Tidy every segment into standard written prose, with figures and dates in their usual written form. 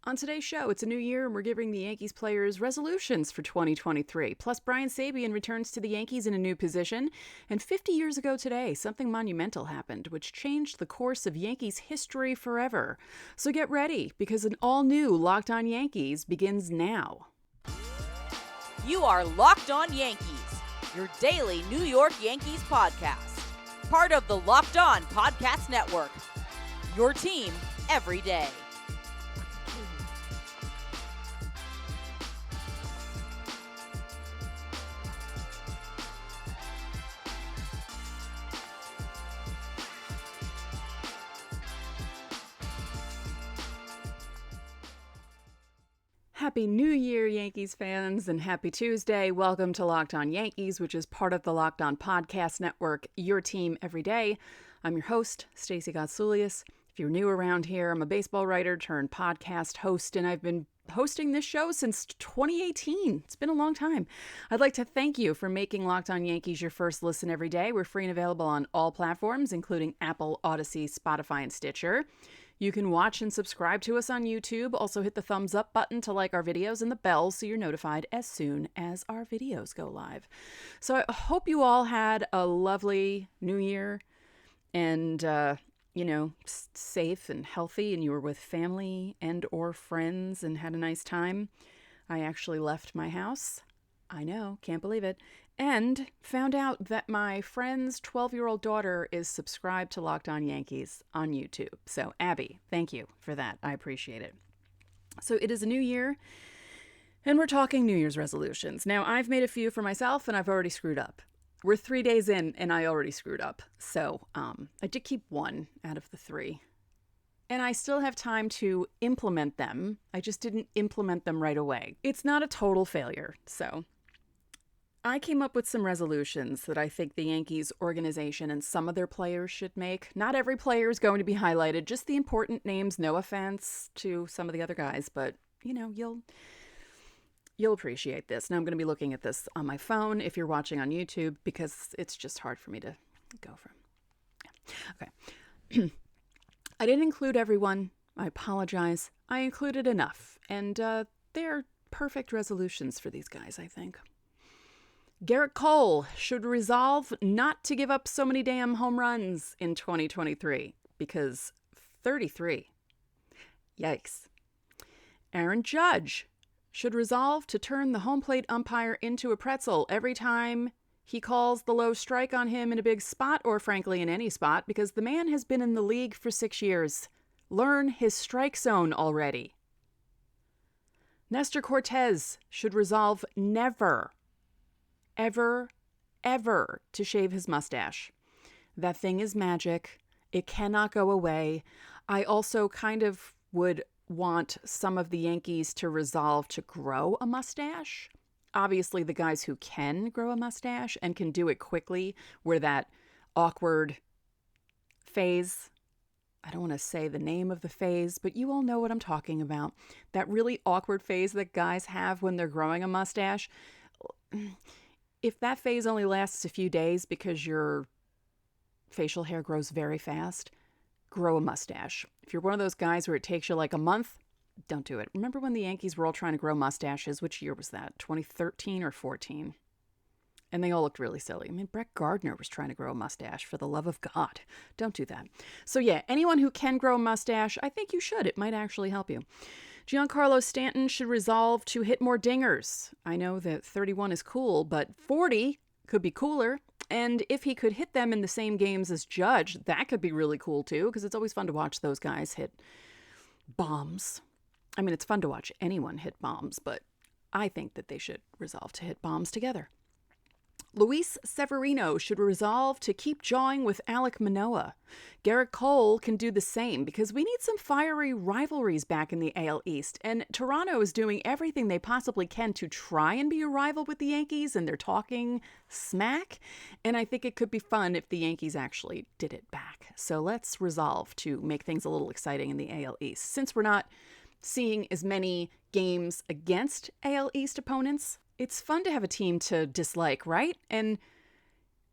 On today's show, it's a new year and we're giving the Yankees players resolutions for 2023. Plus, Brian Sabean returns to the Yankees in a new position. And 50 years ago today, something monumental happened, which changed the course of Yankees history forever. So get ready, because an all-new Locked On Yankees begins now. You are Locked On Yankees, your daily New York Yankees podcast. Part of the Locked On Podcast Network. Your team every day. Happy New Year, Yankees fans, and happy Tuesday. Welcome to Locked On Yankees, which is part of the Locked On Podcast Network, your team every day. I'm your host, Stacey. If you're new around here, I'm a baseball writer turned podcast host, and I've been hosting this show since 2018. It's been a long time. I'd like to thank you for making Locked On Yankees your first listen every day. We're free and available on all platforms, including Apple, Odyssey, Spotify, and Stitcher. You can watch and subscribe to us on YouTube. Also hit the thumbs up button to like our videos and the bell so you're notified as soon as our videos go live. So I hope you all had a lovely new year and, safe and healthy, and you were with family and or friends and had a nice time. I actually left my house. I know, can't believe it. And found out that my friend's 12-year-old daughter is subscribed to Locked On Yankees on YouTube. So, Abby, thank you for that. I appreciate it. So, it is a new year, and we're talking New Year's resolutions. Now, I've made a few for myself, and I've already screwed up. We're 3 days in, and I already screwed up. So, I did keep one out of the 3. And I still have time to implement them. I just didn't implement them right away. It's not a total failure, so I came up with some resolutions that I think the Yankees organization and some of their players should make. Not every player is going to be highlighted, just the important names. No offense to some of the other guys, but you'll appreciate this. Now I'm going to be looking at this on my phone if you're watching on YouTube because it's just hard for me to go from. Yeah. Okay. I didn't include everyone. I apologize. I included enough, and they're perfect resolutions for these guys, I think. Garrett Cole should resolve not to give up so many damn home runs in 2023 because 33. Yikes. Aaron Judge should resolve to turn the home plate umpire into a pretzel every time he calls the low strike on him in a big spot, or frankly in any spot, because the man has been in the league for 6 years. Learn his strike zone already. Nestor Cortez should resolve never, ever to shave his mustache. That thing is magic. It cannot go away. I also kind of would want some of the Yankees to resolve to grow a mustache. Obviously, the guys who can grow a mustache and can do it quickly, where that awkward phase, I don't want to say the name of the phase, but you all know what I'm talking about. That really awkward phase that guys have when they're growing a mustache. If that phase only lasts a few days because your facial hair grows very fast, grow a mustache. If you're one of those guys where it takes you like a month, don't do it. Remember when the Yankees were all trying to grow mustaches? Which year was that? 2013 or 14? And they all looked really silly. I mean, Brett Gardner was trying to grow a mustache, for the love of God. Don't do that. So yeah, anyone who can grow a mustache, I think you should. It might actually help you. Giancarlo Stanton should resolve to hit more dingers. I know that 31 is cool, but 40 could be cooler. And if he could hit them in the same games as Judge, that could be really cool too, because it's always fun to watch those guys hit bombs. I mean, it's fun to watch anyone hit bombs, but I think that they should resolve to hit bombs together. Luis Severino should resolve to keep jawing with Alek Manoah. Garrett Cole can do the same because we need some fiery rivalries back in the AL East. And Toronto is doing everything they possibly can to try and be a rival with the Yankees, and they're talking smack. And I think it could be fun if the Yankees actually did it back. So let's resolve to make things a little exciting in the AL East. Since we're not seeing as many games against AL East opponents, it's fun to have a team to dislike, right? And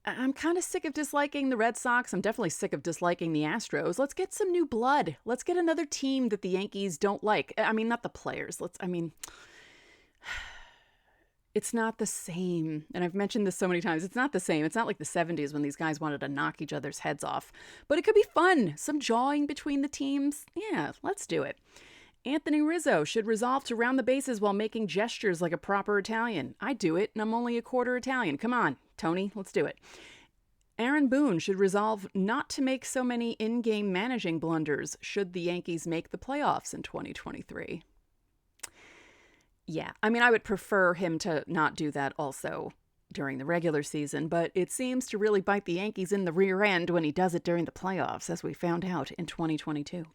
I'm kind of sick of disliking the Red Sox. I'm definitely sick of disliking the Astros. Let's get some new blood. Let's get another team that the Yankees don't like. I mean, not the players. It's not the same. And I've mentioned this so many times. It's not the same. It's not like the 70s when these guys wanted to knock each other's heads off. But it could be fun. Some jawing between the teams. Yeah, let's do it. Anthony Rizzo should resolve to round the bases while making gestures like a proper Italian. I do it, and I'm only a quarter Italian. Come on, Tony, let's do it. Aaron Boone should resolve not to make so many in-game managing blunders should the Yankees make the playoffs in 2023. Yeah, I mean, I would prefer him to not do that also during the regular season, but it seems to really bite the Yankees in the rear end when he does it during the playoffs, as we found out in 2022.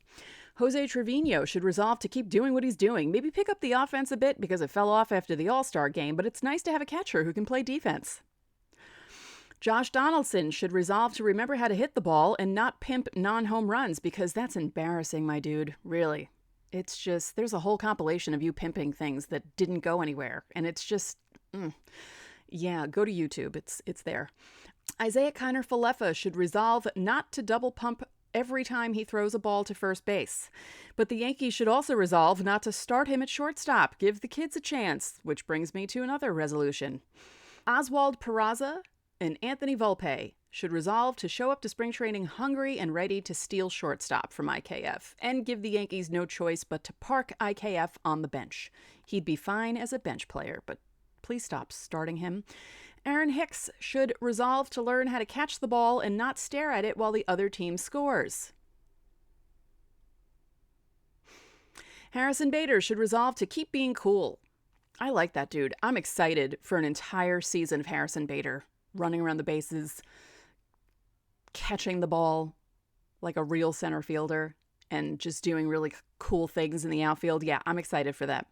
Jose Trevino should resolve to keep doing what he's doing. Maybe pick up the offense a bit because it fell off after the All-Star game, but it's nice to have a catcher who can play defense. Josh Donaldson should resolve to remember how to hit the ball and not pimp non-home runs because that's embarrassing, my dude. Really. It's just, there's a whole compilation of you pimping things that didn't go anywhere. And it's just, yeah, go to YouTube. It's there. Isaiah Kiner-Falefa should resolve not to double pump every time he throws a ball to first base. But the Yankees should also resolve not to start him at shortstop. Give the kids a chance, which brings me to another resolution. Oswald Peraza and Anthony Volpe should resolve to show up to spring training hungry and ready to steal shortstop from IKF and give the Yankees no choice but to park IKF on the bench. He'd be fine as a bench player, but please stop starting him. Aaron Hicks should resolve to learn how to catch the ball and not stare at it while the other team scores. Harrison Bader should resolve to keep being cool. I like that dude. I'm excited for an entire season of Harrison Bader running around the bases, catching the ball like a real center fielder, and just doing really cool things in the outfield. Yeah, I'm excited for that.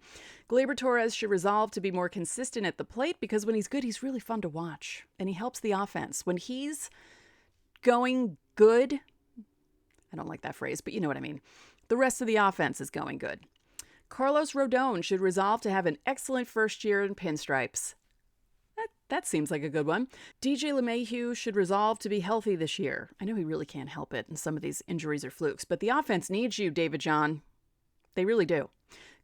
Gleyber Torres should resolve to be more consistent at the plate because when he's good, he's really fun to watch, and he helps the offense. When he's going good, I don't like that phrase, but you know what I mean. The rest of the offense is going good. Carlos Rodon should resolve to have an excellent first year in pinstripes. That seems like a good one. DJ LeMahieu should resolve to be healthy this year. I know he really can't help it, and some of these injuries are flukes, but the offense needs you, David John. They really do.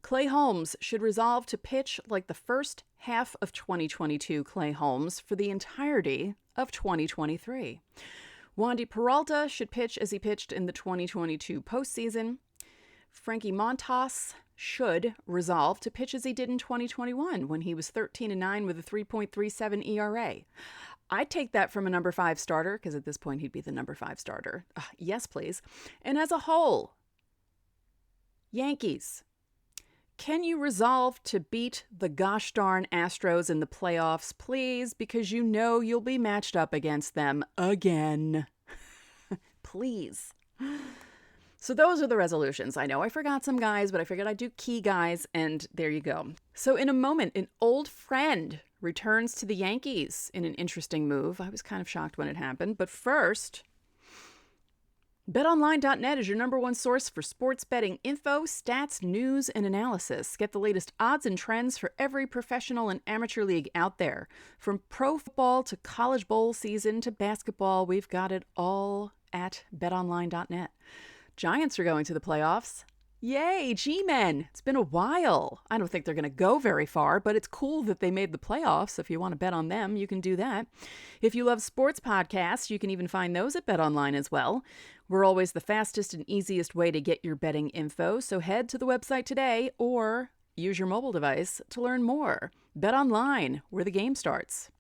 Clay Holmes should resolve to pitch like the first half of 2022 Clay Holmes for the entirety of 2023. Wandy Peralta should pitch as he pitched in the 2022 postseason. Frankie Montas should resolve to pitch as he did in 2021 when he was 13-9 with a 3.37 ERA. I'd take that from a number 5 starter because at this point he'd be the number 5 starter. Yes, please. And as a whole, Yankees, can you resolve to beat the gosh darn Astros in the playoffs, please? Because you know you'll be matched up against them again. Please. So those are the resolutions. I know I forgot some guys, but I figured I'd do key guys, and there you go. So in a moment, an old friend returns to the Yankees in an interesting move. I was kind of shocked when it happened. But first, BetOnline.net is your number one source for sports betting info, stats, news, and analysis. Get the latest odds and trends for every professional and amateur league out there. From pro football to college bowl season to basketball, we've got it all at BetOnline.net. Giants are going to the playoffs. Yay, G-Men! It's been a while. I don't think they're going to go very far, but it's cool that they made the playoffs. If you want to bet on them, you can do that. If you love sports podcasts, you can even find those at BetOnline as well. We're always the fastest and easiest way to get your betting info, so head to the website today or use your mobile device to learn more. BetOnline, where the game starts.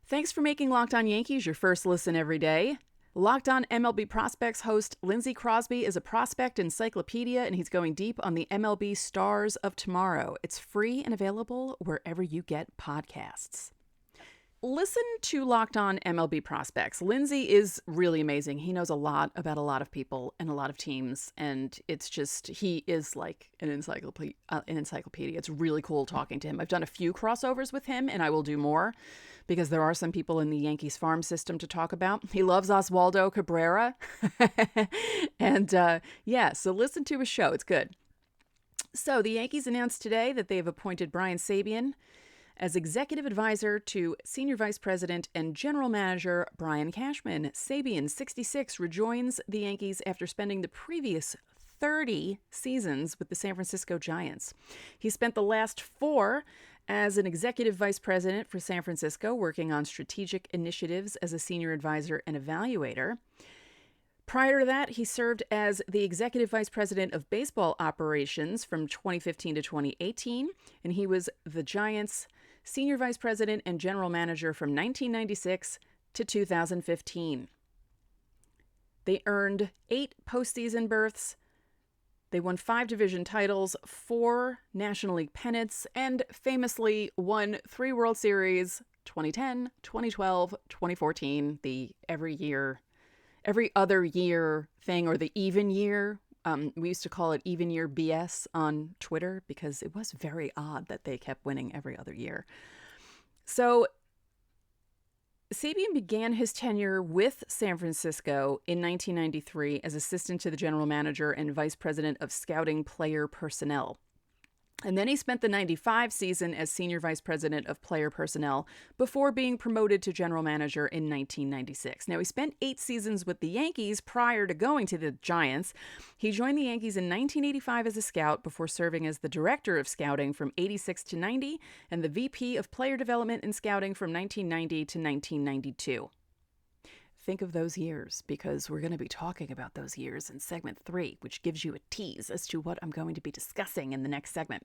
Thanks for making Locked On Yankees your first listen every day. Locked On MLB Prospects host Lindsey Crosby is a prospect encyclopedia, and he's going deep on the MLB stars of tomorrow. It's free and available wherever you get podcasts. Listen to Locked On MLB Prospects. Lindsey is really amazing. He knows a lot about a lot of people and a lot of teams, and it's just, he is like an encyclopedia. It's really cool talking to him. I've done a few crossovers with him, and I will do more because there are some people in the Yankees farm system to talk about. He loves Oswaldo Cabrera. And so listen to his show. It's good. So the Yankees announced today that they've appointed Brian Sabean as executive advisor to senior vice president and general manager Brian Cashman. Sabean, 66, rejoins the Yankees after spending the previous 30 seasons with the San Francisco Giants. He spent the last 4 as an executive vice president for San Francisco, working on strategic initiatives as a senior advisor and evaluator. Prior to that, he served as the executive vice president of baseball operations from 2015 to 2018, and he was the Giants' senior vice president and general manager from 1996 to 2015. They earned 8 postseason berths. They won 5 division titles, 4 National League pennants, and famously won 3 World Series, 2010, 2012, 2014, the every other year thing, or the even year. We used to call it even year BS on Twitter because it was very odd that they kept winning every other year. So Sabean began his tenure with San Francisco in 1993 as assistant to the general manager and vice president of scouting player personnel. And then he spent the 95 season as senior vice president of player personnel before being promoted to general manager in 1996. Now, he spent 8 seasons with the Yankees prior to going to the Giants. He joined the Yankees in 1985 as a scout before serving as the director of scouting from 86 to 90 and the VP of player development and scouting from 1990 to 1992. Think of those years, because we're going to be talking about those years in segment 3, which gives you a tease as to what I'm going to be discussing in the next segment.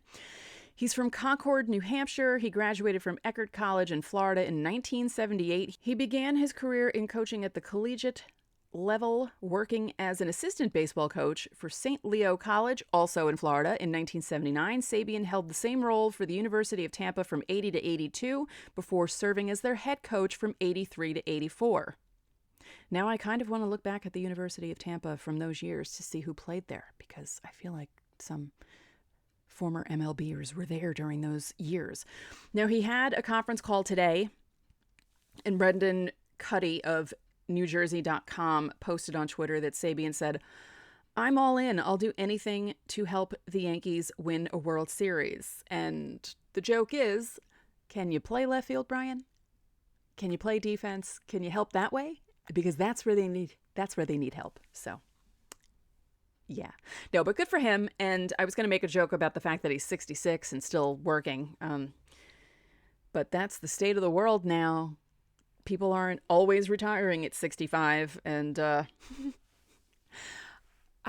He's from Concord, New Hampshire. He graduated from Eckerd College in Florida in 1978. He began his career in coaching at the collegiate level, working as an assistant baseball coach for St. Leo College, also in Florida, in 1979. Sabean held the same role for the University of Tampa from 80 to 82 before serving as their head coach from 83 to 84. Now I kind of want to look back at the University of Tampa from those years to see who played there, because I feel like some former MLBers were there during those years. Now, he had a conference call today, and Brendan Cuddy of NewJersey.com posted on Twitter that Sabean said, "I'm all in. I'll do anything to help the Yankees win a World Series." And the joke is, can you play left field, Brian? Can you play defense? Can you help that way? Because that's where they need help. So, yeah. No, but good for him. And I was going to make a joke about the fact that he's 66 and still working. But that's the state of the world now. People aren't always retiring at 65. And I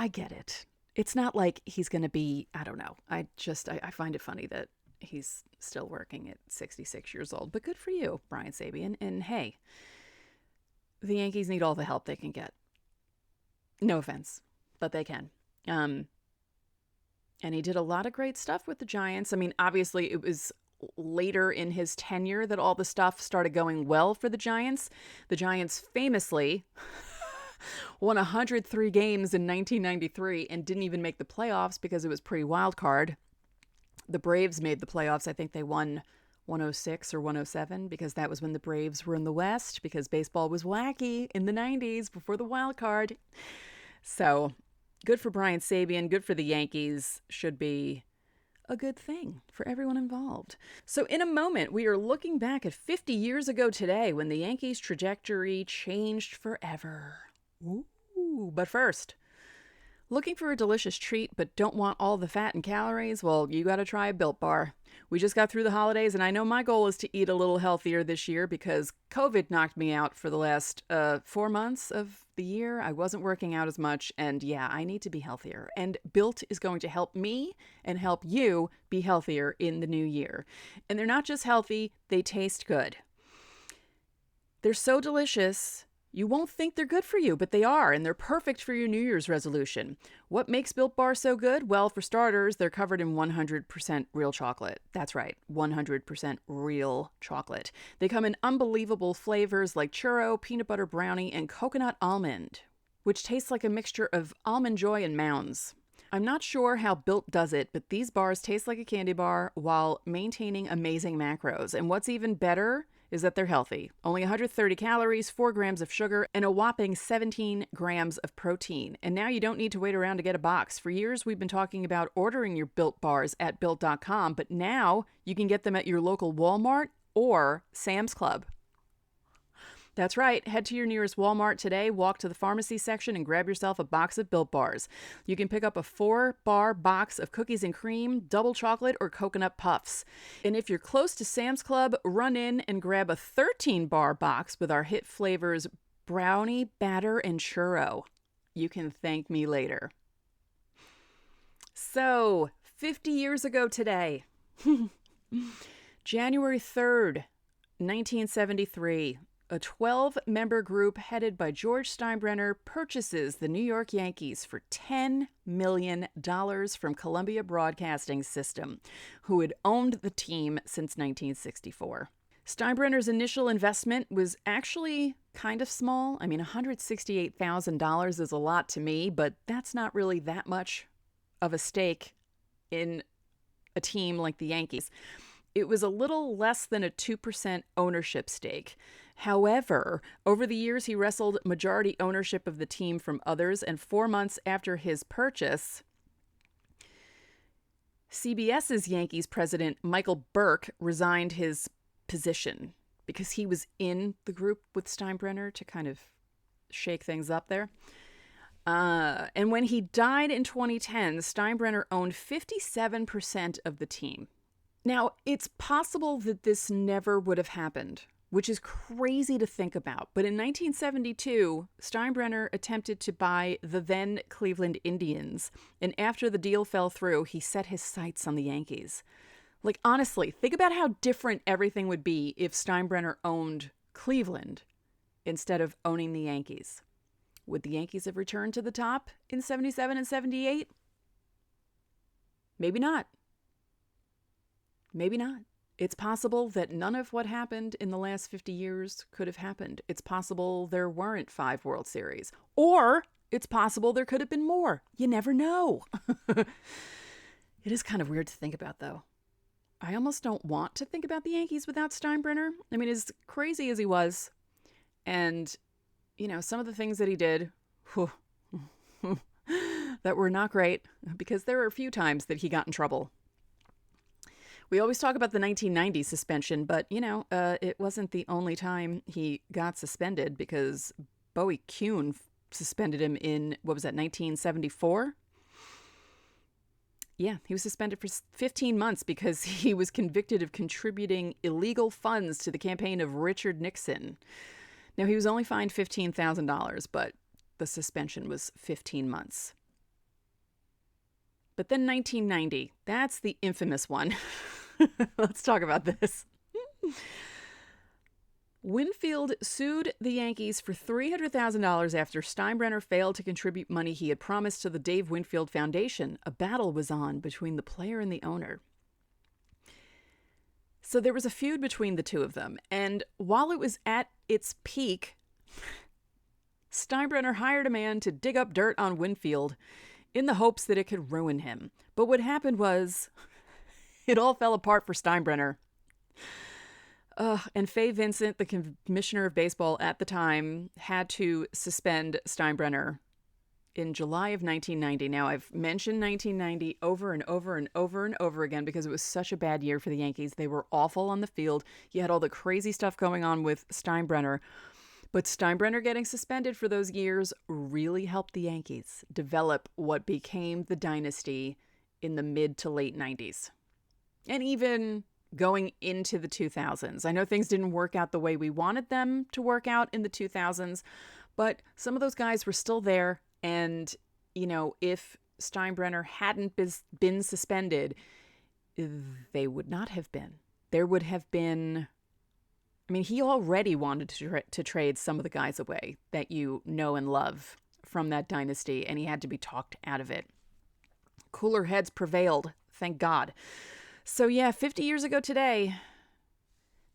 get it. It's not like he's going to be, I don't know. I find it funny that he's still working at 66 years old. But good for you, Brian Sabean. And hey, the Yankees need all the help they can get. No offense, but they can. And he did a lot of great stuff with the Giants. I mean, obviously, it was later in his tenure that all the stuff started going well for the Giants. The Giants famously won 103 games in 1993 and didn't even make the playoffs because it was pre-wild card. The Braves made the playoffs. I think they won 106 or 107 because that was when the Braves were in the West, because baseball was wacky in the 90s before the wild card. So good for Brian Sabean, good for the Yankees, should be a good thing for everyone involved. So in a moment, we are looking back at 50 years ago today when the Yankees' trajectory changed forever. Ooh, but first, looking for a delicious treat but don't want all the fat and calories? Well, you got to try a Built Bar. We just got through the holidays, and I know my goal is to eat a little healthier this year because COVID knocked me out for the last 4 months of the year. I wasn't working out as much, and yeah, I need to be healthier. And Built is going to help me and help you be healthier in the new year. And they're not just healthy, they taste good. They're so delicious, you won't think they're good for you, but they are, and they're perfect for your New Year's resolution. What makes Built Bar so good? Well, for starters, they're covered in 100% real chocolate. That's right, 100% real chocolate. They come in unbelievable flavors like churro, peanut butter brownie, and coconut almond, which tastes like a mixture of Almond Joy and Mounds. I'm not sure how Built does it, but these bars taste like a candy bar while maintaining amazing macros. And what's even better is that they're healthy. Only 130 calories, 4 grams of sugar, and a whopping 17 grams of protein. And now you don't need to wait around to get a box. For years, we've been talking about ordering your Built bars at Built.com, but now you can get them at your local Walmart or Sam's Club. That's right. Head to your nearest Walmart today, walk to the pharmacy section, and grab yourself a box of Built Bars. You can pick up a 4-bar box of cookies and cream, double chocolate, or coconut puffs. And if you're close to Sam's Club, run in and grab a 13-bar box with our hit flavors brownie, batter, and churro. You can thank me later. So, 50 years ago today, January 3rd, 1973, a 12-member group headed by George Steinbrenner purchases the New York Yankees for $10 million from Columbia Broadcasting System, who had owned the team since 1964. Steinbrenner's initial investment was actually kind of small. I mean, $168,000 is a lot to me, but that's not really that much of a stake in a team like the Yankees. It was a little less than a 2% ownership stake. However, over the years, he wrestled majority ownership of the team from others, and 4 months after his purchase, CBS's Yankees president, Michael Burke, resigned his position because he was in the group with Steinbrenner to kind of shake things up there. And when he died in 2010, Steinbrenner owned 57% of the team. Now, it's possible that this never would have happened, which is crazy to think about. But in 1972, Steinbrenner attempted to buy the then Cleveland Indians. And after the deal fell through, he set his sights on the Yankees. Like, honestly, think about how different everything would be if Steinbrenner owned Cleveland instead of owning the Yankees. Would the Yankees have returned to the top in 77 and 78? Maybe not. Maybe not. It's possible that none of what happened in the last 50 years could have happened. It's possible there weren't 5 World Series. Or it's possible there could have been more. You never know. It is kind of weird to think about, though. I almost don't want to think about the Yankees without Steinbrenner. I mean, as crazy as he was, and, you know, some of the things that he did that were not great, because there were a few times that he got in trouble. We always talk about the 1990 suspension, but, you know, it wasn't the only time he got suspended, because Bowie Kuhn suspended him in, 1974? Yeah, he was suspended for 15 months because he was convicted of contributing illegal funds to the campaign of Richard Nixon. Now, he was only fined $15,000, but the suspension was 15 months. But then 1990, that's the infamous one. Let's talk about this. Winfield sued the Yankees for $300,000 after Steinbrenner failed to contribute money he had promised to the Dave Winfield Foundation. A battle was on between the player and the owner. So there was a feud between the two of them, and while it was at its peak, Steinbrenner hired a man to dig up dirt on Winfield in the hopes that it could ruin him. But what happened was, it all fell apart for Steinbrenner. And Fay Vincent, the commissioner of baseball at the time, had to suspend Steinbrenner in July of 1990. Now, I've mentioned 1990 over and over and over and over again because it was such a bad year for the Yankees. They were awful on the field. You had all the crazy stuff going on with Steinbrenner. But Steinbrenner getting suspended for those years really helped the Yankees develop what became the dynasty in the mid to late 90s. And even going into the 2000s. I know things didn't work out the way we wanted them to work out in the 2000s, but some of those guys were still there. And, you know, if Steinbrenner hadn't been suspended, they would not have been. There would have been, I mean, he already wanted to trade some of the guys away that you know and love from that dynasty, and he had to be talked out of it. Cooler heads prevailed, thank God. So yeah, 50 years ago today,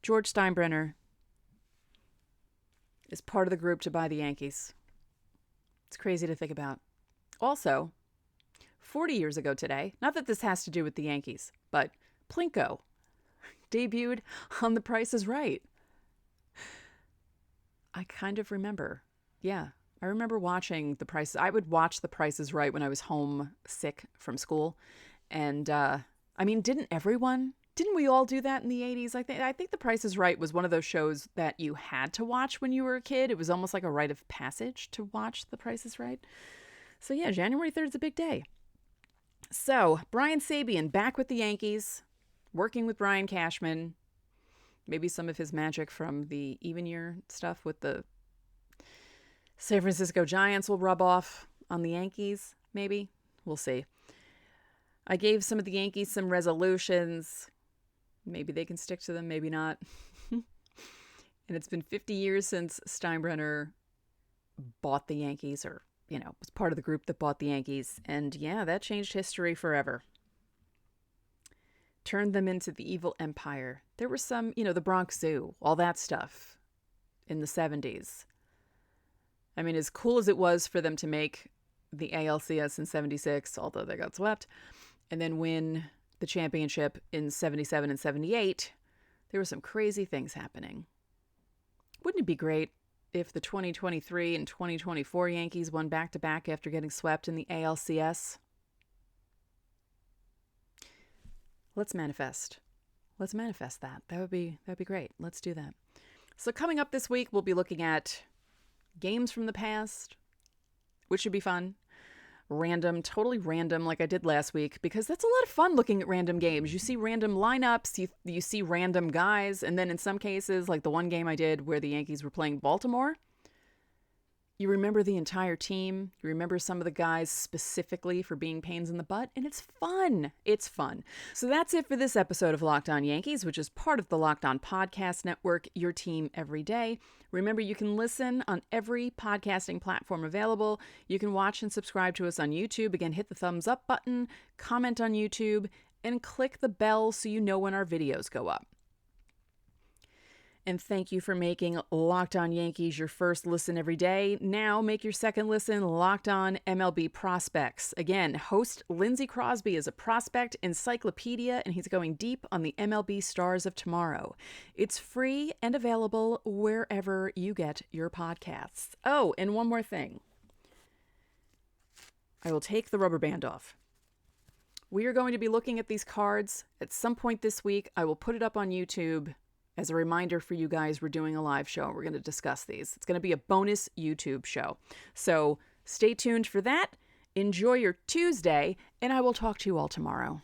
George Steinbrenner is part of the group to buy the Yankees. It's crazy to think about. Also, 40 years ago today, not that this has to do with the Yankees, but Plinko debuted on The Price is Right. I kind of remember. Yeah. I remember watching The Price. I would watch The Price is Right when I was home sick from school. And I mean, didn't we all do that in the 80s? I think The Price is Right was one of those shows that you had to watch when you were a kid. It was almost like a rite of passage to watch The Price is Right. So yeah, January 3rd is a big day. So, Brian Sabean back with the Yankees, working with Brian Cashman. Maybe some of his magic from the even year stuff with the San Francisco Giants will rub off on the Yankees, maybe. We'll see. I gave some of the Yankees some resolutions. Maybe they can stick to them, maybe not. And it's been 50 years since Steinbrenner bought the Yankees, or, was part of the group that bought the Yankees. And yeah, that changed history forever. Turned them into the evil empire. There were some, the Bronx Zoo, all that stuff in the 70s. I mean, as cool as it was for them to make the ALCS in 76, although they got swept, and then win the championship in 77 and 78, there were some crazy things happening. Wouldn't it be great if the 2023 and 2024 Yankees won back-to-back after getting swept in the ALCS? Let's manifest. Let's manifest that. That'd be great. Let's do that. So coming up this week, we'll be looking at games from the past, which should be fun. Totally random, like I did last week, because that's a lot of fun looking at random games. You see random lineups, you see random guys, and then in some cases, like the one game I did where the Yankees were playing Baltimore, you remember the entire team. You remember some of the guys specifically for being pains in the butt, and it's fun. It's fun. So that's it for this episode of Locked On Yankees, which is part of the Locked On Podcast Network, your team every day. Remember, you can listen on every podcasting platform available. You can watch and subscribe to us on YouTube. Again, hit the thumbs up button, comment on YouTube, and click the bell so you know when our videos go up. And thank you for making Locked On Yankees your first listen every day. Now make your second listen Locked On MLB Prospects. Again, host Lindsey Crosby is a prospect encyclopedia, and he's going deep on the MLB stars of tomorrow. It's free and available wherever you get your podcasts. Oh, and one more thing. I will take the rubber band off. We are going to be looking at these cards at some point this week. I will put it up on YouTube. As a reminder for you guys, we're doing a live show. We're going to discuss these. It's going to be a bonus YouTube show. So stay tuned for that. Enjoy your Tuesday, and I will talk to you all tomorrow.